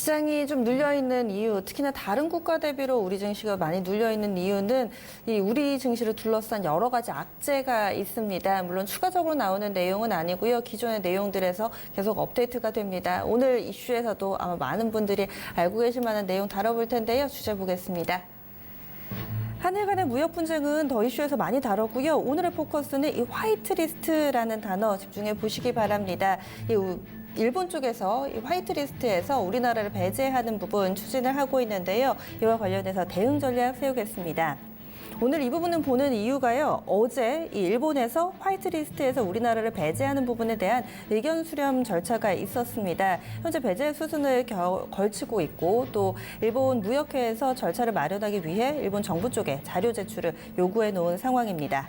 시장이 좀 눌려있는 이유, 특히나 다른 국가 대비로 우리 증시가 많이 눌려있는 이유는 이 우리 증시를 둘러싼 여러 가지 악재가 있습니다. 물론 추가적으로 나오는 내용은 아니고요. 기존의 내용들에서 계속 업데이트가 됩니다. 오늘 이슈에서도 아마 많은 분들이 알고 계실 만한 내용 다뤄볼 텐데요. 주제 보겠습니다. 한일 간의 무역 분쟁은 더 이슈에서 많이 다뤘고요. 오늘의 포커스는 이 화이트리스트라는 단어 집중해 보시기 바랍니다. 일본 쪽에서 이 화이트리스트에서 우리나라를 배제하는 부분 추진을 하고 있는데요. 이와 관련해서 대응 전략 세우겠습니다. 오늘 이 부분은 보는 이유가요. 어제 이 일본에서 화이트리스트에서 우리나라를 배제하는 부분에 대한 의견 수렴 절차가 있었습니다. 현재 배제 수순을 걸치고 있고 또 일본 무역회에서 절차를 마련하기 위해 일본 정부 쪽에 자료 제출을 요구해 놓은 상황입니다.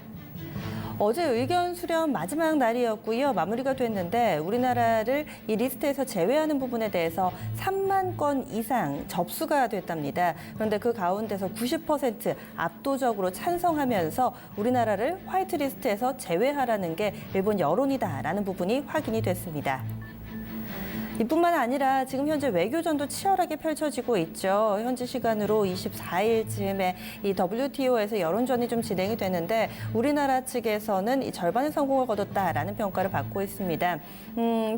어제 의견 수렴 마지막 날이었고요. 마무리가 됐는데 우리나라를 이 리스트에서 제외하는 부분에 대해서 3만 건 이상 접수가 됐답니다. 그런데 그 가운데서 90% 압도적으로 찬성하면서 우리나라를 화이트리스트에서 제외하라는 게 일본 여론이다라는 부분이 확인이 됐습니다. 이뿐만 아니라 지금 현재 외교전도 치열하게 펼쳐지고 있죠. 현지 시간으로 24일쯤에 이 WTO에서 여론전이 좀 진행이 되는데 우리나라 측에서는 이 절반의 성공을 거뒀다라는 평가를 받고 있습니다.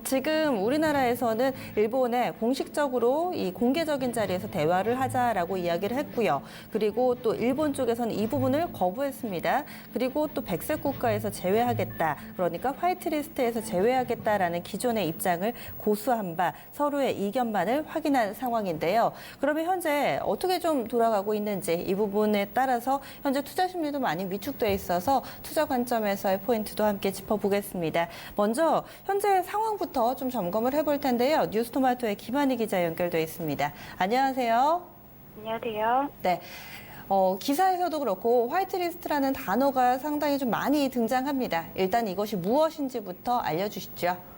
지금 우리나라에서는 일본에 공식적으로 이 공개적인 자리에서 대화를 하자라고 이야기를 했고요. 그리고 또 일본 쪽에서는 이 부분을 거부했습니다. 그리고 또 백색 국가에서 제외하겠다. 그러니까 화이트리스트에서 제외하겠다라는 기존의 입장을 고수한 바 서로의 이견만을 확인한 상황인데요. 그러면 현재 어떻게 좀 돌아가고 있는지 이 부분에 따라서 현재 투자 심리도 많이 위축돼 있어서 투자 관점에서의 포인트도 함께 짚어보겠습니다. 먼저 현재 상황부터 좀 점검을 해볼 텐데요. 뉴스토마토의 김한희 기자 연결돼 있습니다. 안녕하세요. 안녕하세요. 네. 기사에서도 그렇고 화이트리스트라는 단어가 상당히 좀 많이 등장합니다. 일단 이것이 무엇인지부터 알려주시죠.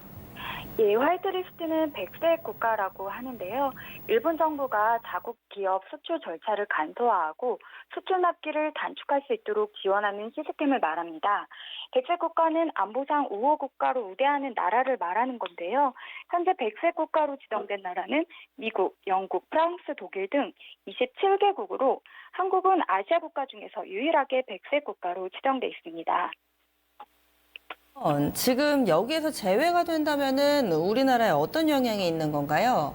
예, 화이트리스트는 백색 국가라고 하는데요. 일본 정부가 자국 기업 수출 절차를 간소화하고 수출 납기를 단축할 수 있도록 지원하는 시스템을 말합니다. 백색 국가는 안보상 우호 국가로 우대하는 나라를 말하는 건데요. 현재 백색 국가로 지정된 나라는 미국, 영국, 프랑스, 독일 등 27개국으로 한국은 아시아 국가 중에서 유일하게 백색 국가로 지정돼 있습니다. 지금 여기에서 제외가 된다면은 우리나라에 어떤 영향이 있는 건가요?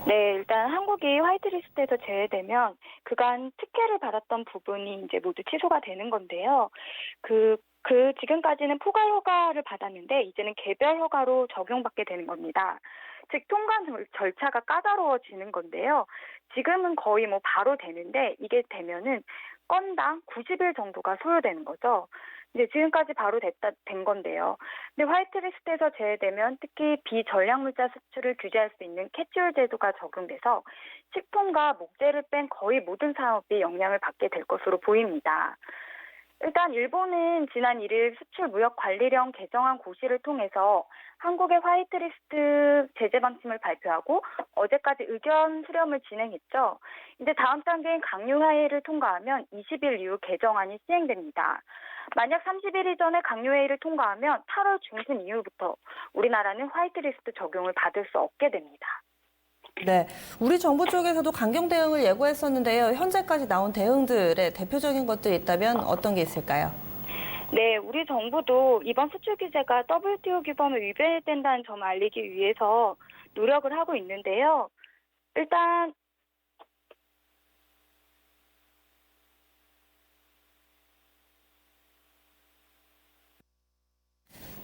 네, 일단 한국이 화이트리스트에서 제외되면 그간 특혜를 받았던 부분이 이제 모두 취소가 되는 건데요. 지금까지는 포괄 허가를 받았는데 이제는 개별 허가로 적용받게 되는 겁니다. 즉 통과 절차가 까다로워지는 건데요. 지금은 거의 바로 되는데 이게 되면은 건당 90일 정도가 소요되는 거죠. 이제 지금까지 바로 된 건데요. 근데 화이트리스트에서 제외되면 특히 비전략물자 수출을 규제할 수 있는 캐치홀 제도가 적용돼서 식품과 목재를 뺀 거의 모든 산업이 영향을 받게 될 것으로 보입니다. 일단 일본은 지난 1일 수출무역관리령 개정안 고시를 통해서 한국의 화이트리스트 제재 방침을 발표하고 어제까지 의견 수렴을 진행했죠. 이제 다음 단계인 강요회의를 통과하면 20일 이후 개정안이 시행됩니다. 만약 30일 이전에 강요회의를 통과하면 8월 중순 이후부터 우리나라는 화이트리스트 적용을 받을 수 없게 됩니다. 네, 우리 정부 쪽에서도 강경 대응을 예고했었는데요. 현재까지 나온 대응들의 대표적인 것들이 있다면 어떤 게 있을까요? 네, 우리 정부도 이번 수출 규제가 WTO 규범을 위배된다는 점을 알리기 위해서 노력을 하고 있는데요. 일단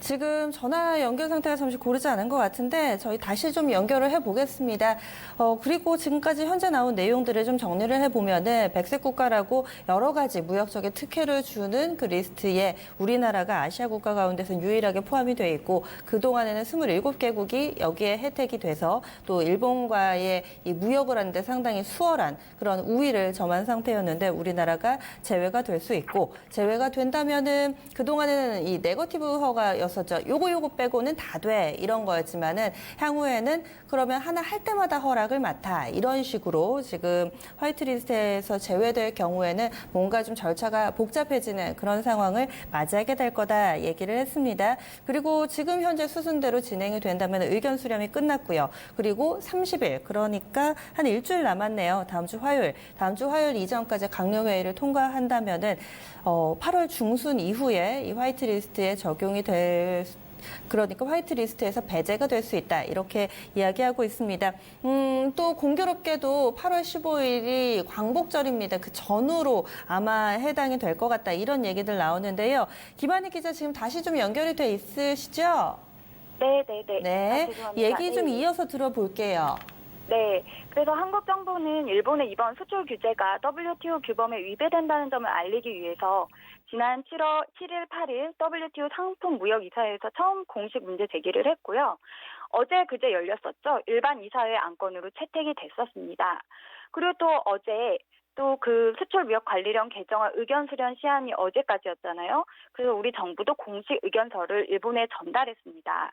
지금 전화 연결 상태가 잠시 고르지 않은 것 같은데 저희 다시 좀 연결을 해보겠습니다. 그리고 지금까지 현재 나온 내용들을 좀 정리를 해보면은 백색 국가라고 여러 가지 무역적인 특혜를 주는 그 리스트에 우리나라가 아시아 국가 가운데서 유일하게 포함이 돼 있고 그동안에는 27개국이 여기에 혜택이 돼서 또 일본과의 이 무역을 하는데 상당히 수월한 그런 우위를 점한 상태였는데 우리나라가 제외가 될 수 있고 제외가 된다면은 그동안에는 이 네거티브 허가였 거였었죠. 요거 빼고는 다 돼. 이런 거였지만은 향후에는 그러면 하나 할 때마다 허락을 맡아. 이런 식으로 지금 화이트리스트에서 제외될 경우에는 뭔가 좀 절차가 복잡해지는 그런 상황을 맞이하게 될 거다 얘기를 했습니다. 그리고 지금 현재 수순대로 진행이 된다면 의견 수렴이 끝났고요. 그리고 30일, 그러니까 한 일주일 남았네요. 다음 주 화요일 이전까지 강요회의를 통과한다면은 8월 중순 이후에 이 화이트리스트에 적용이 그러니까 화이트리스트에서 배제가 될 수 있다. 이렇게 이야기하고 있습니다. 또 공교롭게도 8월 15일이 광복절입니다. 그 전후로 아마 해당이 될 것 같다. 이런 얘기들 나오는데요. 김한희 기자 지금 다시 좀 연결이 돼 있으시죠? 네. 얘기 좀 이어서 들어볼게요. 네. 그래서 한국 정부는 일본의 이번 수출 규제가 WTO 규범에 위배된다는 점을 알리기 위해서 지난 7일, 8일 WTO 상품무역이사회에서 처음 공식 문제 제기를 했고요. 그제 열렸었죠. 일반 이사회 안건으로 채택이 됐었습니다. 그리고 또 어제 또 그 수출무역관리령 개정안 의견 수렴 시한이 어제까지였잖아요. 그래서 우리 정부도 공식 의견서를 일본에 전달했습니다.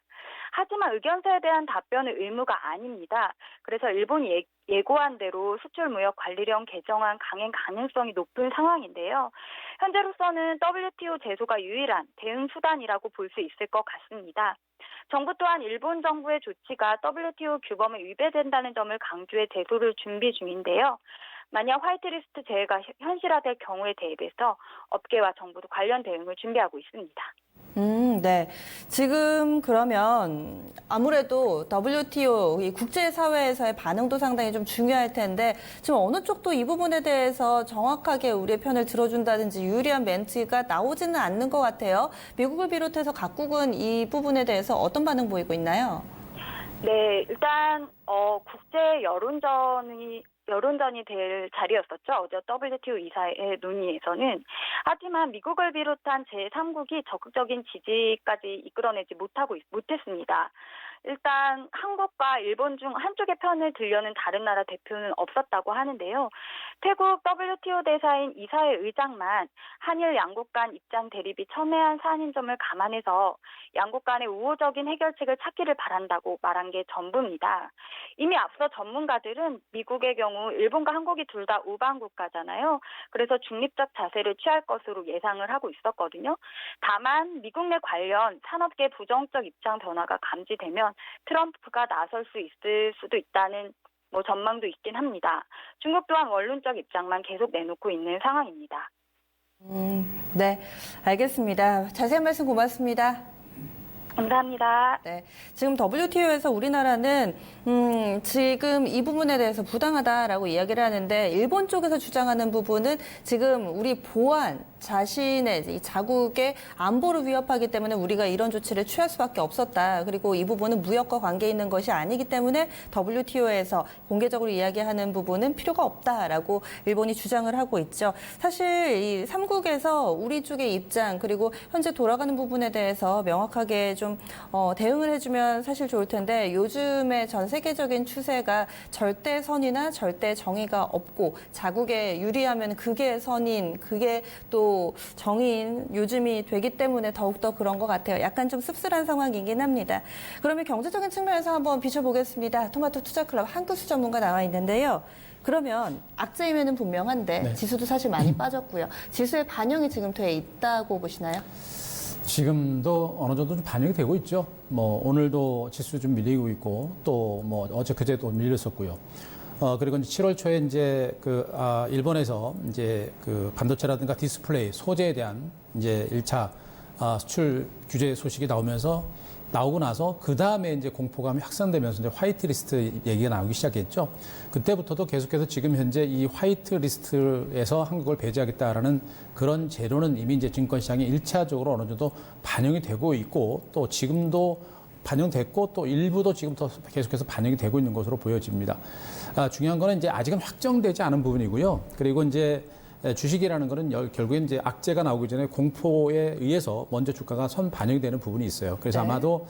하지만 의견서에 대한 답변은 의무가 아닙니다. 그래서 일본이 예고한 대로 수출무역관리령 개정안 강행 가능성이 높은 상황인데요. 현재로서는 WTO 제소가 유일한 대응 수단이라고 볼 수 있을 것 같습니다. 정부 또한 일본 정부의 조치가 WTO 규범에 위배된다는 점을 강조해 제소를 준비 중인데요. 만약 화이트리스트 제외가 현실화될 경우에 대비해서 업계와 정부도 관련 대응을 준비하고 있습니다. 네. 지금 그러면 아무래도 WTO 이 국제사회에서의 반응도 상당히 좀 중요할 텐데 지금 어느 쪽도 이 부분에 대해서 정확하게 우리의 편을 들어준다든지 유리한 멘트가 나오지는 않는 것 같아요. 미국을 비롯해서 각국은 이 부분에 대해서 어떤 반응 보이고 있나요? 네, 일단 국제 여론전이 될 자리였었죠. 어제 WTO 이사회 논의에서는. 하지만 미국을 비롯한 제3국이 적극적인 지지까지 이끌어내지 못했습니다. 일단 한국과 일본 중 한쪽의 편을 들려는 다른 나라 대표는 없었다고 하는데요. 태국 WTO 대사인 이사회 의장만 한일 양국 간 입장 대립이 첨예한 사안인 점을 감안해서 양국 간의 우호적인 해결책을 찾기를 바란다고 말한 게 전부입니다. 이미 앞서 전문가들은 미국의 경우 일본과 한국이 둘 다 우방 국가잖아요. 그래서 중립적 자세를 취할 것으로 예상을 하고 있었거든요. 다만 미국 내 관련 산업계 부정적 입장 변화가 감지되면 트럼프가 나설 수 있을 수도 있다는 전망도 있긴 합니다. 중국 또한 원론적 입장만 계속 내놓고 있는 상황입니다. 네, 알겠습니다. 자세한 말씀 고맙습니다. 감사합니다. 네, 지금 WTO에서 우리나라는 지금 이 부분에 대해서 부당하다라고 이야기를 하는데 일본 쪽에서 주장하는 부분은 지금 우리 보안 자신의 이 자국의 안보를 위협하기 때문에 우리가 이런 조치를 취할 수밖에 없었다. 그리고 이 부분은 무역과 관계 있는 것이 아니기 때문에 WTO에서 공개적으로 이야기하는 부분은 필요가 없다라고 일본이 주장을 하고 있죠. 사실 이 3국에서 우리 쪽의 입장 그리고 현재 돌아가는 부분에 대해서 명확하게 좀 대응을 해주면 사실 좋을 텐데 요즘에 전 세계적인 추세가 절대 선이나 절대 정의가 없고 자국에 유리하면 그게 선인, 그게 또 정의인 요즘이 되기 때문에 더욱더 그런 것 같아요. 약간 좀 씁쓸한 상황이긴 합니다. 그러면 경제적인 측면에서 한번 비춰보겠습니다. 토마토 투자클럽 한국수 전문가 나와 있는데요. 그러면 악재임에는 분명한데 네. 지수도 사실 많이 빠졌고요. 지수에 반영이 지금 돼 있다고 보시나요? 지금도 어느 정도 좀 반영이 되고 있죠. 오늘도 지수 좀 밀리고 있고 또 어제 그제도 밀렸었고요. 그리고 이제 7월 초에 이제 일본에서 이제 반도체라든가 디스플레이 소재에 대한 이제 1차 수출 규제 소식이 나오고 나서 그 다음에 이제 공포감이 확산되면서 이제 화이트리스트 얘기가 나오기 시작했죠. 그때부터도 계속해서 지금 현재 이 화이트리스트에서 한국을 배제하겠다라는 그런 재료는 이미 이제 증권시장에 1차적으로 어느 정도 반영이 되고 있고 또 지금도 반영됐고 또 일부도 지금부터 계속해서 반영이 되고 있는 것으로 보여집니다. 중요한 거는 이제 아직은 확정되지 않은 부분이고요. 그리고 이제 주식이라는 거는 결국엔 이제 악재가 나오기 전에 공포에 의해서 먼저 주가가 선 반영이 되는 부분이 있어요. 그래서 네. 아마도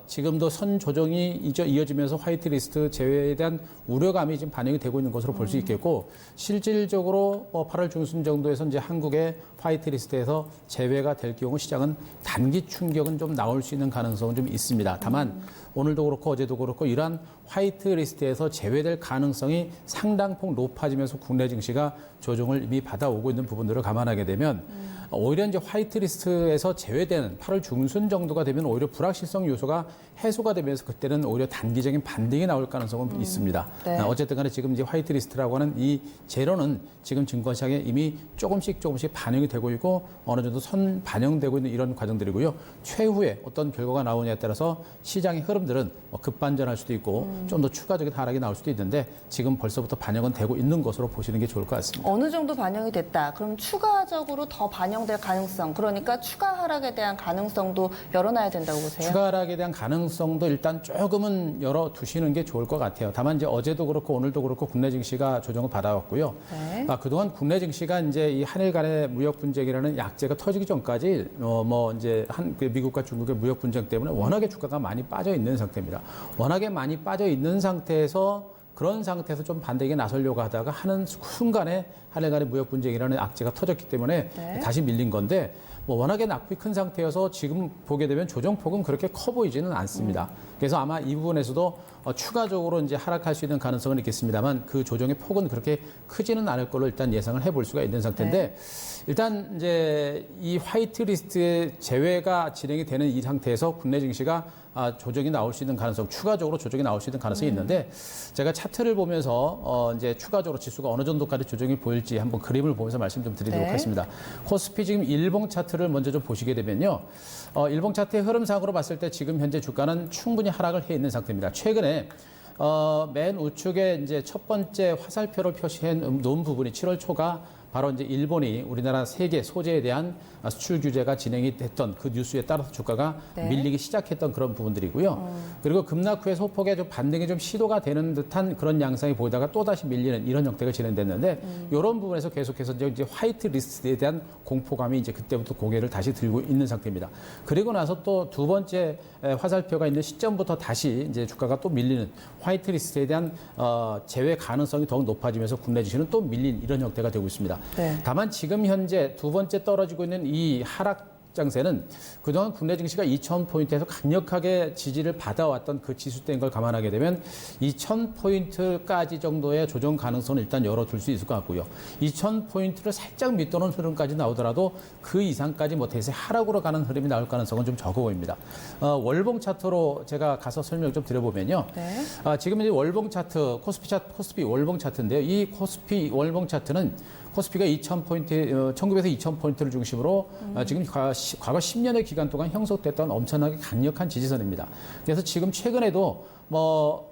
지금도 선 조정이 이어지면서 화이트리스트 제외에 대한 우려감이 지금 반영이 되고 있는 것으로 볼 수 있겠고, 실질적으로 8월 중순 정도에서 이제 한국의 화이트리스트에서 제외가 될 경우 시장은 단기 충격은 좀 나올 수 있는 가능성은 좀 있습니다. 다만 오늘도 그렇고 어제도 그렇고 이러한 화이트리스트에서 제외될 가능성이 상당폭 높아지면서 국내 증시가 조정을 이미 받아오고 있는 부분들을 감안하게 되면 오히려 이제 화이트리스트에서 제외되는 8월 중순 정도가 되면 오히려 불확실성 요소가 해소가 되면서 그때는 오히려 단기적인 반등이 나올 가능성은 있습니다. 네. 어쨌든 간에 지금 이제 화이트리스트라고 하는 이 재료는 지금 증권시장에 이미 조금씩 반영이 되고 있고 어느 정도 선 반영되고 있는 이런 과정들이고요. 최후에 어떤 결과가 나오냐에 따라서 시장의 흐름들은 급반전할 수도 있고 좀 더 추가적인 하락이 나올 수도 있는데 지금 벌써부터 반영은 되고 있는 것으로 보시는 게 좋을 것 같습니다. 어느 정도 반영이 됐다. 그럼 추가적으로 더 반영될 가능성, 그러니까 추가 하락에 대한 가능성도 열어놔야 된다고 보세요? 추가 하락에 대한 가능성도 일단 조금은 열어두시는 게 좋을 것 같아요. 다만 이제 어제도 그렇고 오늘도 그렇고 국내 증시가 조정을 받아왔고요. 네. 그동안 국내 증시가 이제 이 한일 간의 무역 분쟁이라는 약재가 터지기 전까지 이제 미국과 중국의 무역 분쟁 때문에 워낙에 주가가 많이 빠져 있는 상태입니다. 워낙에 많이 빠져 있는 상태에서 그런 상태에서 좀 반대에 나서려고 하다가 하는 순간에 한일 간의 무역 분쟁이라는 악재가 터졌기 때문에 네. 다시 밀린 건데 워낙에 낙폭이 큰 상태여서 지금 보게 되면 조정폭은 그렇게 커 보이지는 않습니다. 그래서 아마 이 부분에서도 추가적으로 이제 하락할 수 있는 가능성은 있겠습니다만 그 조정의 폭은 그렇게 크지는 않을 걸로 일단 예상을 해볼 수가 있는 상태인데 네. 일단 이제 이 화이트리스트의 제외가 진행이 되는 이 상태에서 국내 증시가 조정이 나올 수 있는 가능성, 추가적으로 조정이 나올 수 있는 가능성이 있는데 제가 차트를 보면서 이제 추가적으로 지수가 어느 정도까지 조정이 보일지 한번 그림을 보면서 말씀 좀 드리도록 네. 하겠습니다. 코스피 지금 일봉 차트를 먼저 좀 보시게 되면요. 일봉 차트의 흐름상으로 봤을 때 지금 현재 주가는 충분히 하락을 해 있는 상태입니다. 최근에 맨 우측에 이제 첫 번째 화살표를 표시해 놓은 부분이 7월 초가 바로 이제 일본이 우리나라 세계 소재에 대한 수출 규제가 진행이 됐던 그 뉴스에 따라서 주가가 네. 밀리기 시작했던 그런 부분들이고요. 그리고 급락 후에 소폭의 좀 반등이 좀 시도가 되는 듯한 그런 양상이 보이다가 또 다시 밀리는 이런 형태가 진행됐는데 이런 부분에서 계속해서 이제 화이트 리스트에 대한 공포감이 이제 그때부터 고개를 다시 들고 있는 상태입니다. 그리고 나서 또 두 번째 화살표가 있는 시점부터 다시 이제 주가가 또 밀리는 화이트 리스트에 대한 제외 가능성이 더욱 높아지면서 국내 지수는 또 밀린 이런 형태가 되고 있습니다. 네. 다만 지금 현재 두 번째 떨어지고 있는 이 하락 장세는 그동안 국내 증시가 2,000포인트에서 강력하게 지지를 받아왔던 그 지수대인 걸 감안하게 되면 2,000포인트까지 정도의 조정 가능성은 일단 열어둘 수 있을 것 같고요. 2,000포인트를 살짝 밑도는 흐름까지 나오더라도 그 이상까지 대세 하락으로 가는 흐름이 나올 가능성은 좀 적어 보입니다. 월봉 차트로 제가 가서 설명 좀 드려보면요. 네. 지금 이제 월봉 차트, 코스피 월봉 차트인데요. 이 코스피 월봉 차트는 코스피가 2,000포인트, 1900에서 2,000포인트를 중심으로 지금 과거 10년의 기간 동안 형성됐던 엄청나게 강력한 지지선입니다. 그래서 지금 최근에도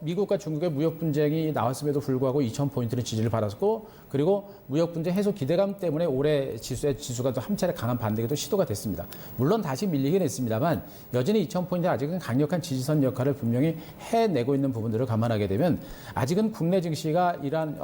미국과 중국의 무역 분쟁이 나왔음에도 불구하고 2,000포인트는 지지를 받았고 그리고 무역 분쟁 해소 기대감 때문에 올해 지수가 또 한 차례 강한 반등에도 시도가 됐습니다. 물론 다시 밀리긴 했습니다만 여전히 2,000포인트 아직은 강력한 지지선 역할을 분명히 해내고 있는 부분들을 감안하게 되면 아직은 국내 증시가 이러한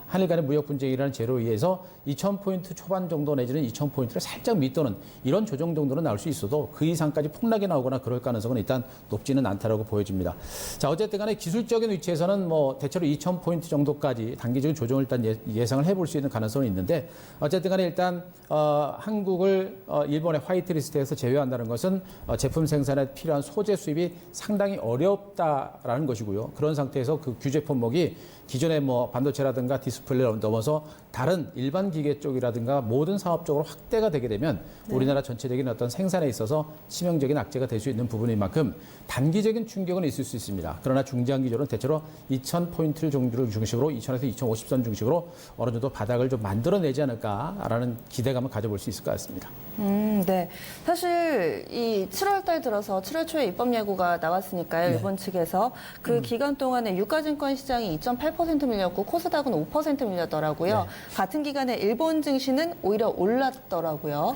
한일 간의 무역 분쟁이라는 제로에 의해서 2,000포인트 초반 정도 내지는 2,000포인트를 살짝 밑도는 이런 조정 정도는 나올 수 있어도 그 이상까지 폭락이 나오거나 그럴 가능성은 일단 높지는 않다라고 보여집니다. 자, 어쨌든 간에 기술적인 위치에서는 대체로 2,000포인트 정도까지 단기적인 조정을 일단 예상을 해볼 수 있는 가능성은 있는데 어쨌든 간에 일단 한국을 일본의 화이트리스트에서 제외한다는 것은 제품 생산에 필요한 소재 수입이 상당히 어렵다라는 것이고요. 그런 상태에서 그 규제 품목이 기존의 반도체라든가 디스플레이를 넘어서 다른 일반 기계 쪽이라든가 모든 사업 쪽으로 확대가 되게 되면 우리나라 전체적인 어떤 생산에 있어서 치명적인 악재가 될 수 있는 부분인 만큼 단기적인 충격은 있을 수 있습니다. 그러나 중장기적으로는 대체로 2,000포인트를 중심으로 2,000에서 2,050선 중심으로 어느 정도 바닥을 좀 만들어내지 않을까라는 기대감을 가져볼 수 있을 것 같습니다. 네. 사실 이 7월 달 들어서 7월 초에 입법 예고가 나왔으니까요. 네. 일본 측에서 그 기간 동안에 유가증권 시장이 2.8% 밀렸고 코스닥은 5% 밀렸더라고요. 네. 같은 기간에 일본 증시는 오히려 올랐더라고요.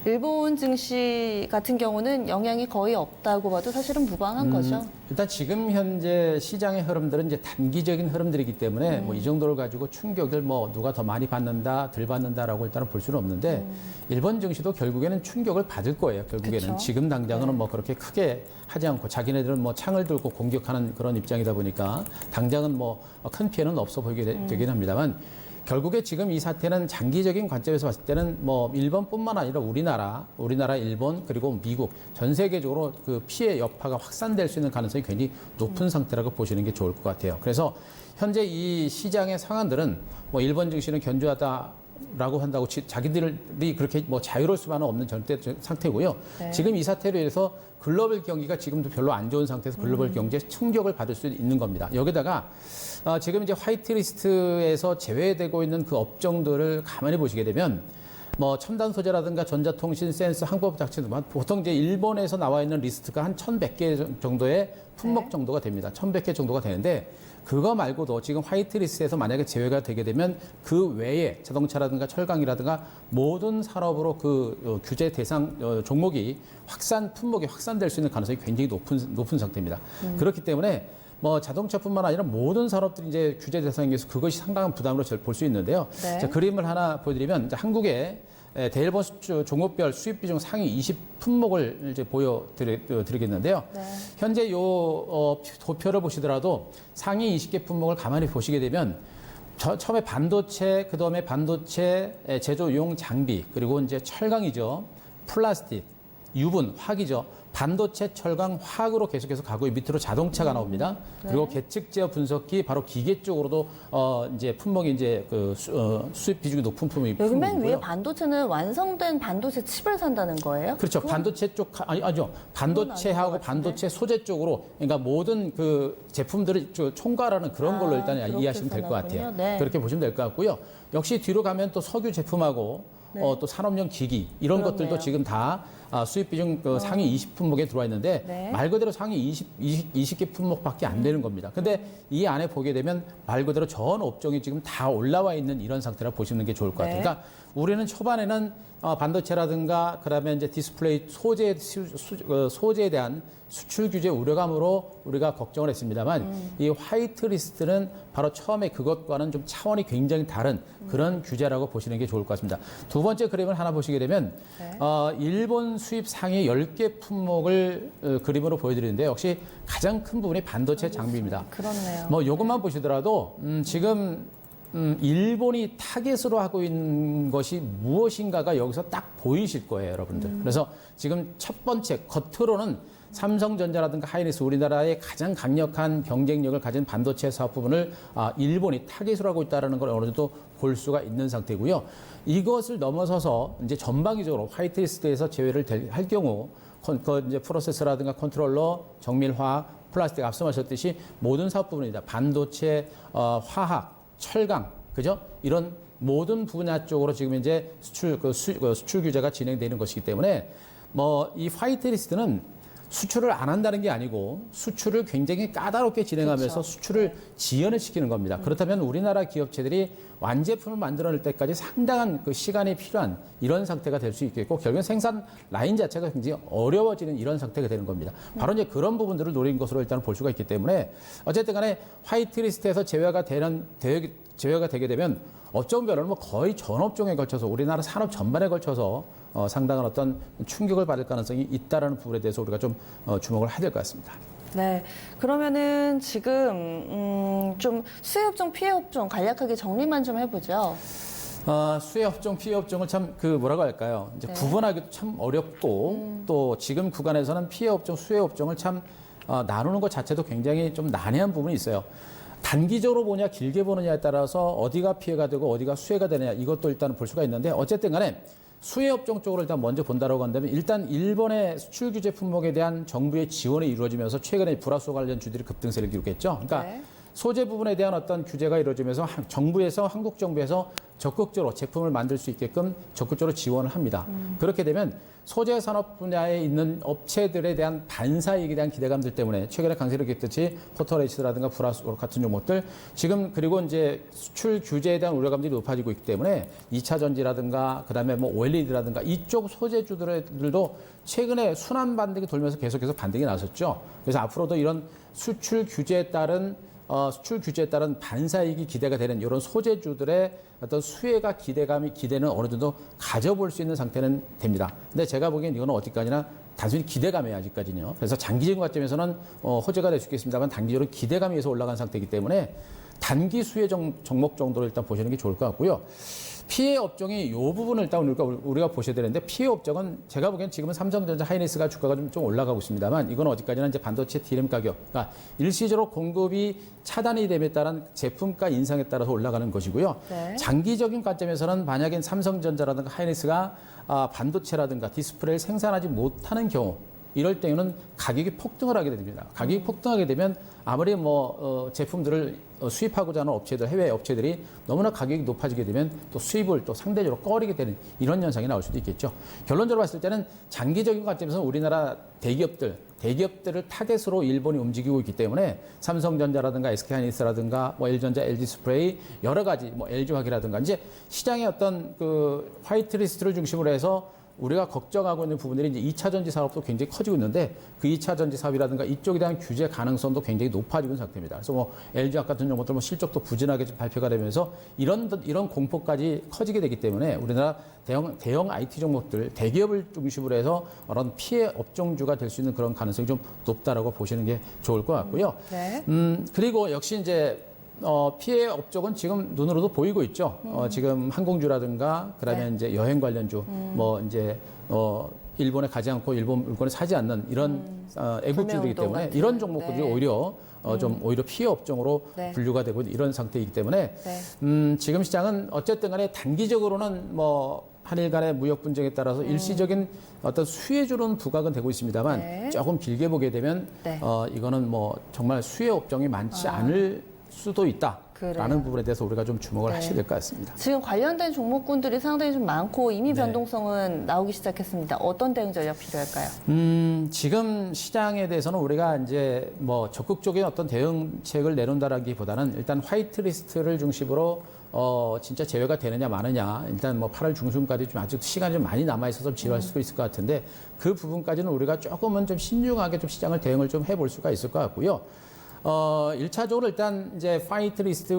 일본 증시 같은 경우는 영향이 거의 없다고 봐도 사실은 무방한 거죠. 일단 지금 현재 시장의 흐름들은 이제 단기적인 흐름들이기 때문에 뭐 이 정도를 가지고 충격을 뭐 누가 더 많이 받는다, 덜 받는다라고 일단은 볼 수는 없는데 일본 증시도 결국에는 충격을 받을 거예요. 결국에는 그쵸? 지금 당장은 뭐 그렇게 크게 하지 않고 자기네들은 뭐 창을 들고 공격하는 그런 입장이다 보니까 당장은 뭐 큰 피해는 없어 보이게 되긴 합니다만 결국에 지금 이 사태는 장기적인 관점에서 봤을 때는 뭐 일본뿐만 아니라 우리나라, 일본 그리고 미국 전 세계적으로 그 피해 여파가 확산될 수 있는 가능성이 굉장히 높은 상태라고 보시는 게 좋을 것 같아요. 그래서 현재 이 시장의 상황들은 뭐 일본 증시는 견조하다라고 한다고 자기들이 그렇게 뭐 자유로울 수만은 없는 절대 상태고요. 네. 지금 이 사태로 인해서 글로벌 경기가 지금도 별로 안 좋은 상태에서 글로벌 경제에 충격을 받을 수 있는 겁니다. 여기다가 지금 이제 화이트리스트에서 제외되고 있는 그 업종들을 가만히 보시게 되면 뭐 첨단 소재라든가 전자통신, 센서, 항법 장치 등 보통 이제 일본에서 나와 있는 리스트가 한 1,100개 정도의 품목 네. 정도가 됩니다. 1,100개 정도가 되는데 그거 말고도 지금 화이트리스트에서 만약에 제외가 되게 되면 그 외에 자동차라든가 철강이라든가 모든 산업으로 그 규제 대상 종목이 품목이 확산될 수 있는 가능성이 굉장히 높은 상태입니다. 그렇기 때문에 뭐 자동차뿐만 아니라 모든 산업들이 이제 규제 대상에서 그것이 상당한 부담으로 볼 수 있는데요. 네. 자, 그림을 하나 보여드리면 이제 한국의 대일본 종목별 수입 비중 상위 20 품목을 이제 보여드리겠는데요. 네. 현재 요 도표를 보시더라도 상위 20개 품목을 가만히 보시게 되면 처음에 반도체, 그 다음에 반도체 제조용 장비, 그리고 이제 철강이죠, 플라스틱, 유분, 화기죠. 반도체, 철강, 화학으로 계속해서 가고 밑으로 자동차가 나옵니다. 그리고 계측 제어 분석기 바로 기계 쪽으로도 이제 품목이 이제 그 수입 비중이 높은 여기 맨 위에 품목이고요. 반도체는 완성된 반도체 칩을 산다는 거예요? 그렇죠. 반도체 쪽 아니죠. 반도체하고 것 같은데. 반도체 소재 쪽으로 그러니까 모든 그 제품들을 총괄하는 그런 걸로 일단 그렇게 이해하시면 될 것 같아요. 사나군요. 네. 그렇게 보시면 될 것 같고요. 역시 뒤로 가면 또 석유 제품하고 또 산업용 기기 이런 그렇네요. 것들도 지금 다 수입 비중 그 상위 20 품목에 들어와 있는데 네. 말 그대로 상위 20개 품목밖에 안 되는 겁니다. 근데 이 안에 보게 되면 말 그대로 전 업종이 지금 다 올라와 있는 이런 상태라 보시는 게 좋을 것 같아요. 네. 그러니까 우리는 초반에는 반도체라든가 그다음에 이제 디스플레이 소재에 대한 수출 규제 우려감으로 우리가 걱정을 했습니다만 이 화이트 리스트는 바로 처음에 그것과는 좀 차원이 굉장히 다른 그런 규제라고 보시는 게 좋을 것 같습니다. 두 번째 그림을 하나 보시게 되면 일본 수입 상위 10개 품목을 그림으로 보여드리는데 역시 가장 큰 부분이 반도체 장비입니다. 그렇네요. 뭐 이것만 보시더라도 지금 일본이 타겟으로 하고 있는 것이 무엇인가가 여기서 딱 보이실 거예요, 여러분들. 그래서 지금 첫 번째 겉으로는 삼성전자라든가 하이닉스 우리나라의 가장 강력한 경쟁력을 가진 반도체 사업 부분을 일본이 타겟으로 하고 있다는 걸 어느 정도 볼 수가 있는 상태고요. 이것을 넘어서서 이제 전방위적으로 화이트리스트에서 제외를 할 경우 이제 프로세서라든가 컨트롤러, 정밀화학, 플라스틱 앞서 말씀하셨듯이 모든 사업 부분입니다. 반도체, 화학, 철강, 그죠? 이런 모든 분야 쪽으로 지금 이제 수출 규제가 진행되는 것이기 때문에 뭐 이 화이트리스트는 수출을 안 한다는 게 아니고 수출을 굉장히 까다롭게 진행하면서 그렇죠. 수출을 지연을 시키는 겁니다. 그렇다면 우리나라 기업체들이 완제품을 만들어낼 때까지 상당한 그 시간이 필요한 이런 상태가 될 수 있겠고 결국엔 생산 라인 자체가 굉장히 어려워지는 이런 상태가 되는 겁니다. 바로 이제 그런 부분들을 노린 것으로 일단 볼 수가 있기 때문에 어쨌든 간에 화이트리스트에서 제외가 되게 되면 업종별로는 뭐 거의 전 업종에 걸쳐서 우리나라 산업 전반에 걸쳐서 상당한 어떤 충격을 받을 가능성이 있다라는 부분에 대해서 우리가 좀 주목을 해야 될 것 같습니다. 네. 그러면은 지금 좀 수혜업종, 피해업종 간략하게 정리만 좀 해보죠. 수혜업종, 피해업종을 참 뭐라고 할까요? 이제 네. 구분하기도 참 어렵고 또 지금 구간에서는 피해업종, 수혜업종을 참 나누는 것 자체도 굉장히 좀 난해한 부분이 있어요. 단기적으로 보냐 길게 보느냐에 따라서 어디가 피해가 되고 어디가 수혜가 되느냐 이것도 일단 볼 수가 있는데 어쨌든 간에 수혜업종 쪽으로 일단 먼저 본다라고 한다면 일단 일본의 수출 규제 품목에 대한 정부의 지원이 이루어지면서 최근에 불화소 관련 주들이 급등세를 기록했죠. 그러니까 네. 소재 부분에 대한 어떤 규제가 이루어지면서 한국 정부에서 적극적으로 제품을 만들 수 있게끔 적극적으로 지원을 합니다. 그렇게 되면 소재 산업 분야에 있는 업체들에 대한 반사이익에 대한 기대감들 때문에 최근에 강세를 기했듯이 포털에이스라든가 브라스 같은 종목들 지금 그리고 이제 수출 규제에 대한 우려감들이 높아지고 있기 때문에 2차 전지라든가 그다음에 뭐 OLED라든가 이쪽 소재주들도 최근에 순환 반등이 돌면서 계속해서 반등이 나섰죠. 그래서 앞으로도 이런 수출 규제에 따른 반사이익이 기대가 되는 이런 소재주들의 어떤 기대는 어느 정도 가져볼 수 있는 상태는 됩니다. 근데 제가 보기엔 이거는 어디까지나 단순히 기대감이 아직까지는요. 그래서 장기적인 관점에서는 호재가 될 수 있겠습니다만 단기적으로 기대감이 위해서 올라간 상태이기 때문에 단기 수혜 종목 정도를 일단 보시는 게 좋을 것 같고요. 피해 업종이 이 부분을 일단 우리가 보셔야 되는데 피해 업종은 제가 보기엔 지금은 삼성전자, 하이닉스가 주가가 좀 올라가고 있습니다만 이건 어디까지나 이제 반도체 DRAM 가격, 그러니까 일시적으로 공급이 차단이 됨에 따른 제품가 인상에 따라서 올라가는 것이고요. 네. 장기적인 관점에서는 만약에 삼성전자라든가 하이닉스가 반도체라든가 디스플레이를 생산하지 못하는 경우 이럴 때는 가격이 폭등을 하게 됩니다. 가격이 폭등하게 되면 아무리 제품들을 수입하고자 하는 업체들, 해외 업체들이 너무나 가격이 높아지게 되면 또 수입을 또 상대적으로 꺼리게 되는 이런 현상이 나올 수도 있겠죠. 결론적으로 봤을 때는 장기적인 관점에서는 우리나라 대기업들을 타겟으로 일본이 움직이고 있기 때문에 삼성전자라든가 SK하이닉스라든가 LG전자, LG디스플레이 여러 가지 LG화학이라든가 이제 시장의 어떤 그 화이트리스트를 중심으로 해서 우리가 걱정하고 있는 부분들이 이제 2차 전지 사업도 굉장히 커지고 있는데 그 2차 전지 사업이라든가 이쪽에 대한 규제 가능성도 굉장히 높아지고 있는 상태입니다. 그래서 LG화학 같은 경우도 실적도 부진하게 발표가 되면서 이런 공포까지 커지게 되기 때문에 우리나라 대형 IT 종목들, 대기업을 중심으로 해서 그런 피해 업종주가 될 수 있는 그런 가능성이 좀 높다라고 보시는 게 좋을 것 같고요. 네. 그리고 역시 이제 피해 업종은 지금 눈으로도 보이고 있죠. 지금 항공주라든가 그다음에 네. 이제 여행 관련주 일본에 가지 않고 일본 물건을 사지 않는 이런 애국주들이기 때문에 같은. 이런 종목들이 네. 오히려 오히려 피해 업종으로 네. 분류가 되고 이런 상태이기 때문에 네. 지금 시장은 어쨌든 간에 단기적으로는 한일 간의 무역 분쟁에 따라서 일시적인 어떤 수혜주로는 부각은 되고 있습니다만 네. 조금 길게 보게 되면 네. 이거는 정말 수혜 업종이 많지 않을 수도 있다라는 그래요. 부분에 대해서 우리가 좀 주목을 네. 하셔야 될 것 같습니다. 지금 관련된 종목군들이 상당히 좀 많고 이미 네. 변동성은 나오기 시작했습니다. 어떤 대응 전략 필요할까요? 지금 시장에 대해서는 우리가 이제 적극적인 어떤 대응책을 내놓는다라기보다는 일단 화이트리스트를 중심으로 진짜 제외가 되느냐 마느냐 일단 8월 중순까지 좀 아직 시간이 좀 많이 남아 있어서 지루할 수도 있을 것 같은데 그 부분까지는 우리가 조금은 좀 신중하게 좀 시장을 대응을 좀 해볼 수가 있을 것 같고요. 1차적으로 일단 이제 화이트리스트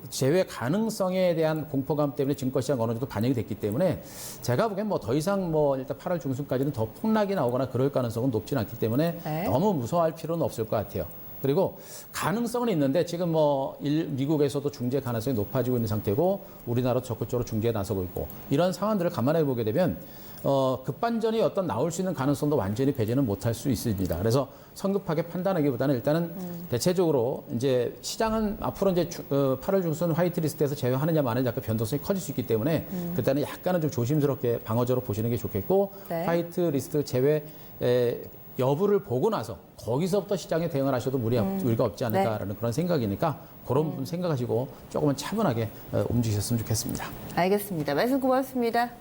제외 가능성에 대한 공포감 때문에 증권시장 어느 정도 반영이 됐기 때문에 제가 보기엔 더 이상 일단 8월 중순까지는 더 폭락이 나오거나 그럴 가능성은 높지는 않기 때문에 네. 너무 무서워할 필요는 없을 것 같아요. 그리고 가능성은 있는데 지금 미국에서도 중재 가능성이 높아지고 있는 상태고 우리나라도 적극적으로 중재에 나서고 있고 이런 상황들을 감안해 보게 되면 급반전이 어떤 나올 수 있는 가능성도 완전히 배제는 못할 수 있습니다. 그래서 성급하게 판단하기보다는 일단은 대체적으로 이제 시장은 앞으로 이제 8월 중순 화이트리스트에서 제외하느냐 마느냐 약간 변동성이 커질 수 있기 때문에 그때는 약간은 좀 조심스럽게 방어적으로 보시는 게 좋겠고 네. 화이트리스트 제외 여부를 보고 나서 거기서부터 시장에 대응을 하셔도 우리가 없지 않을까라는 그런 생각이니까 그런 부분 생각하시고 조금은 차분하게 움직이셨으면 좋겠습니다. 알겠습니다. 말씀 고맙습니다.